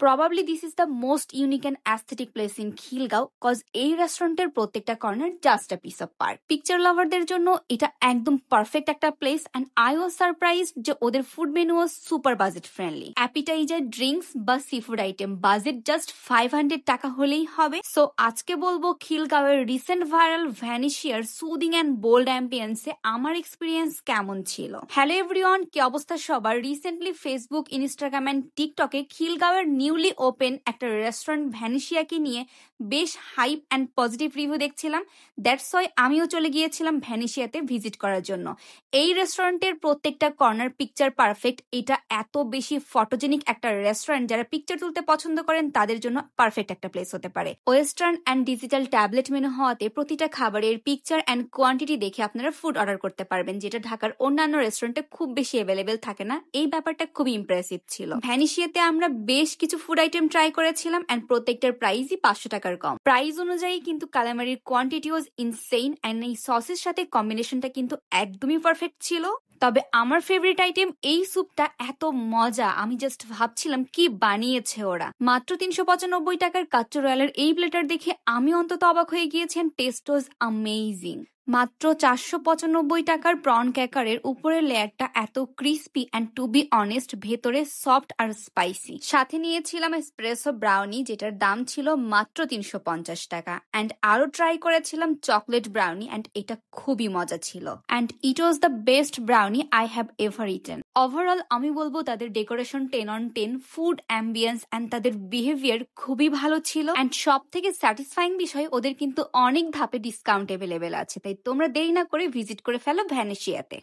Probably this is the most unique and aesthetic place in Khilgaon cause এই রেস্টুরেন্টের প্রত্যেকটা corner just a piece of park. Picture লাভারদের জন্য এটা একদম পারফেক্ট একটা place and I was surprised যে ওদের food menu was super budget friendly. Appetizer, drinks বা sea food item budget just 500 টাকা হলেই হবে। সো আজকে বলবো খিলগাঁওয়ের রিসেন্ট ভাইরাল ভ্যানিশিয়ার সুদিং অ্যান্ড বোল্ড অ্যাম্বিয়েন্সে আমার এক্সপিরিয়েন্স কেমন ছিল। হ্যালো এভরিওয়ান, কি অবস্থা সবার? রিসেন্টলি ফেসবুক, ইনস্টাগ্রাম অ্যান্ড টিকটকে খিলগাঁওয়ের নিউলি ওপেন একটা রেস্টুরেন্ট ভ্যানিশিয়াকে নিয়ে বেশ হাইপ অ্যান্ড পজিটিভ রিভিউ দেখছিলাম। দ্যাটস ওয়াই আমিও চলে গিয়েছিলাম ভ্যানিশিয়াতে ভিজিট করার জন্য। এই রেস্টুরেন্টের প্রত্যেকটা কর্নার পিকচার পারফেক্ট। এটা এত বেশি ফটোজেনিক একটা রেস্টুরেন্ট, যারা পিকচার তুলতে পছন্দ করেন তাদের জন্য পারফেক্ট একটা প্লেস হতে পারে। Western and digital tablet menu হওয়াতে প্রতিটা খাবারের পিকচার অ্যান্ড কোয়ান্টিটি দেখে আপনারা ফুড অর্ডার করতে পারবেন, যেটা ঢাকার অন্যান্য রেস্টুরেন্টে খুব বেশি অ্যাভেলেবেল থাকে না। এই ব্যাপারটা খুবই ইমপ্রেসিভ ছিল। ভ্যানিশিয়াতে আমরা বেশ কিছু ফুড আইটেম ট্রাই করেছিলাম অ্যান্ড প্রত্যেকটার প্রাইসই 500 টাকার কম। প্রাইস অনুযায়ী কিন্তু কালামারির কোয়ান্টিটি ওয়াজ ইনসেইন অ্যান্ড এই সসের সাথে কম্বিনেশনটা কিন্তু একদমই পারফেক্ট ছিল। তবে আমার ফেভারিট আইটেম এই স্যুপটা এত মজা, আমি জাস্ট ভাবছিলাম কি বানিয়েছে ওরা। মাত্র 395 টাকার কাচ্চো রয়্যালের এই প্লেটার দেখে আমি অন্তত অবাক হয়ে গিয়েছেন। Taste was amazing. মাত্র 495 টাকার প্রন ক্যাকারের উপরের লেয়ারটা এত crispy and to be honest ভেতরে সফট আর স্পাইসি। সাথে নিয়েছিলাম এসপ্রেসো ব্রাউনি, যেটার দাম ছিল মাত্র 350 টাকা। অ্যান্ড আরো ট্রাই করেছিলাম চকলেট ব্রাউনি অ্যান্ড এটা খুবই মজা ছিল। And it was the best brownie I have ever eaten. Overall আমি বলবো তাদের decoration 10 on 10, food ambience and তাদের বিহেভিয়ার খুবই ভালো ছিল। অ্যান্ড সব থেকে স্যাটিসফাইং বিষয় ওদের কিন্তু অনেক ধাপে ডিসকাউন্ট অ্যাভেলেবেল আছে। তাই তোমরা দেরি না করে ভিজিট করে ফেলো ভ্যানিশিয়াতে।